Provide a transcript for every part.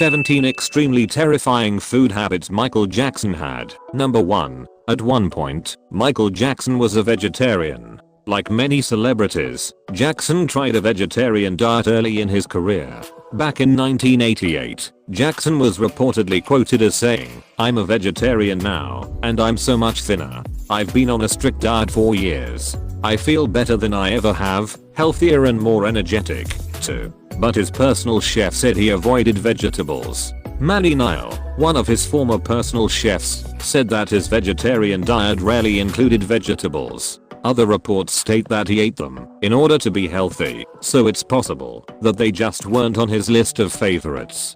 17 extremely terrifying food habits Michael Jackson had. Number 1. At one point, Michael Jackson was a vegetarian. Like many celebrities, Jackson tried a vegetarian diet early in his career. Back in 1988, Jackson was reportedly quoted as saying, "I'm a vegetarian now, and I'm so much thinner. I've been on a strict diet for years. I feel better than I ever have, healthier and more energetic, too." But his personal chef said he avoided vegetables. Niall, one of his former personal chefs, said that his vegetarian diet rarely included vegetables. Other reports state that he ate them in order to be healthy, so it's possible that they just weren't on his list of favorites.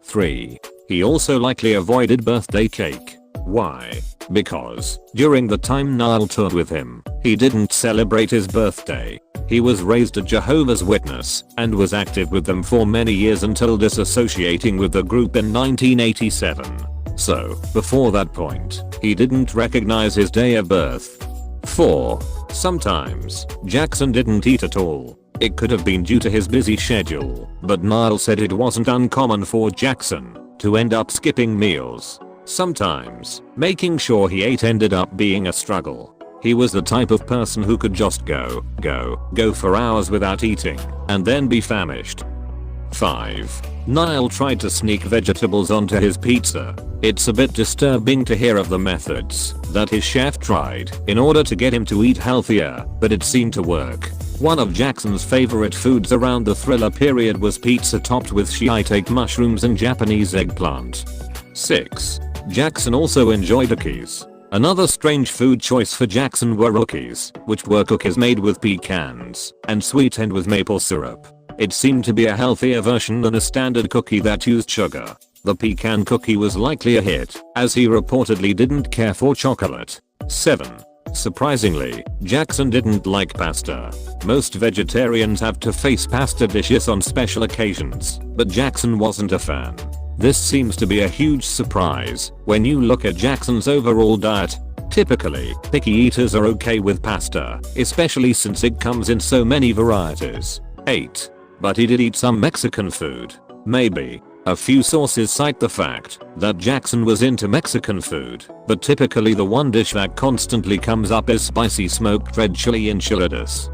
3. He also likely avoided birthday cake. Why? Because during the time Niall toured with him, he didn't celebrate his birthday. He was raised a Jehovah's Witness and was active with them for many years until disassociating with the group in 1987. So, before that point, he didn't recognize his day of birth. 4. Sometimes, Jackson didn't eat at all. It could have been due to his busy schedule, but Niall said it wasn't uncommon for Jackson to end up skipping meals. Sometimes, making sure he ate ended up being a struggle. He was the type of person who could just go for hours without eating, and then be famished. 5. Niall tried to sneak vegetables onto his pizza. It's a bit disturbing to hear of the methods that his chef tried in order to get him to eat healthier, but it seemed to work. One of Jackson's favorite foods around the Thriller period was pizza topped with shiitake mushrooms and Japanese eggplant. 6. Jackson also enjoyed cookies. Another strange food choice for Jackson were rookies, which were cookies made with pecans and sweetened with maple syrup. It seemed to be a healthier version than a standard cookie that used sugar. The pecan cookie was likely a hit, as he reportedly didn't care for chocolate. 7. Surprisingly, Jackson didn't like pasta. Most vegetarians have to face pasta dishes on special occasions, but Jackson wasn't a fan. This seems to be a huge surprise when you look at Jackson's overall diet. Typically, picky eaters are okay with pasta, especially since it comes in so many varieties. 8. But he did eat some Mexican food. Maybe. A few sources cite the fact that Jackson was into Mexican food, but typically the one dish that constantly comes up is spicy smoked red chili enchiladas.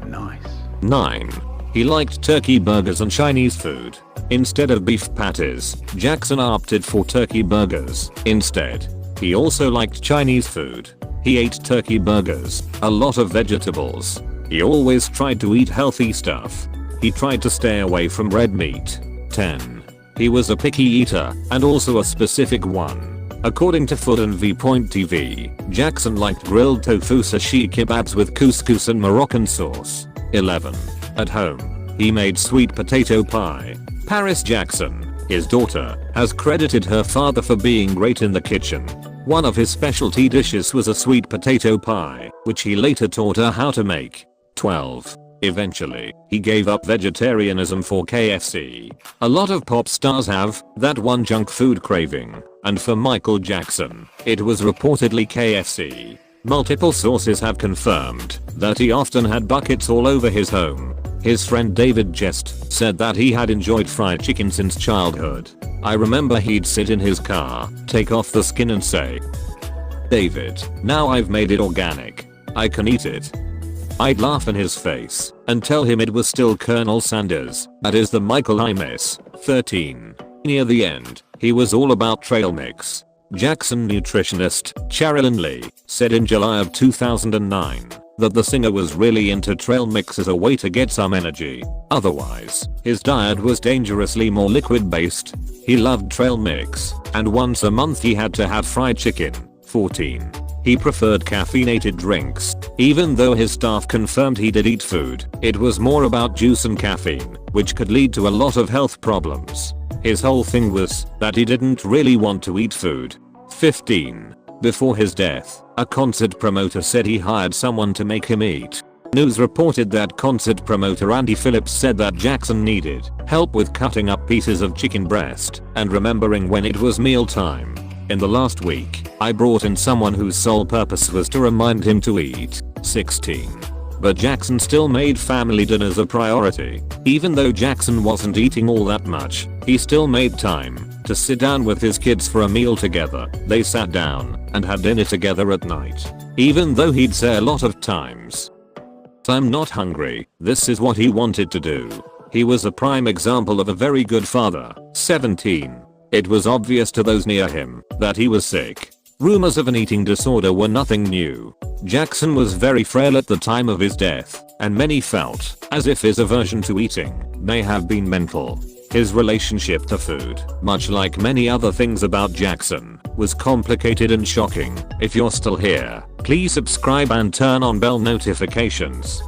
Nice. 9. He liked turkey burgers and Chinese food. Instead of beef patties, Jackson opted for turkey burgers instead. He also liked Chinese food. He ate turkey burgers, a lot of vegetables. He always tried to eat healthy stuff. He tried to stay away from red meat. 10. He was a picky eater, and also a specific one. According to Food and V.TV, Jackson liked grilled tofu sashi kebabs with couscous and Moroccan sauce. 11. At home, he made sweet potato pie. Paris Jackson, his daughter, has credited her father for being great in the kitchen. One of his specialty dishes was a sweet potato pie, which he later taught her how to make. 12. Eventually, he gave up vegetarianism for KFC. A lot of pop stars have that one junk food craving, and for Michael Jackson, it was reportedly KFC. Multiple sources have confirmed that he often had buckets all over his home. His friend David Jest said that he had enjoyed fried chicken since childhood. I remember he'd sit in his car, take off the skin and say, "David, now I've made it organic. I can eat it." I'd laugh in his face and tell him it was still Colonel Sanders. That is the Michael I miss. 13. Near the end, he was all about trail mix. Jackson nutritionist Sherilyn Lee said in July of 2009 that the singer was really into trail mix as a way to get some energy. Otherwise, his diet was dangerously more liquid based. He loved trail mix, and once a month he had to have fried chicken. 14. He preferred caffeinated drinks. Even though his staff confirmed he did eat food, it was more about juice and caffeine, which could lead to a lot of health problems. His whole thing was that he didn't really want to eat food. 15. Before his death, a concert promoter said he hired someone to make him eat. News reported that concert promoter Andy Phillips said that Jackson needed help with cutting up pieces of chicken breast and remembering when it was mealtime. In the last week, I brought in someone whose sole purpose was to remind him to eat. 16. but Jackson still made family dinners a priority. Even though Jackson wasn't eating all that much, he still made time to sit down with his kids for a meal together. They sat down and had dinner together at night. Even though he'd say a lot of times, "I'm not hungry," this is what he wanted to do. He was a prime example of a very good father. 17. It was obvious to those near him that he was sick. Rumors of an eating disorder were nothing new. Jackson was very frail at the time of his death, and many felt as if his aversion to eating may have been mental. His relationship to food, much like many other things about Jackson, was complicated and shocking. If you're still here, please subscribe and turn on bell notifications.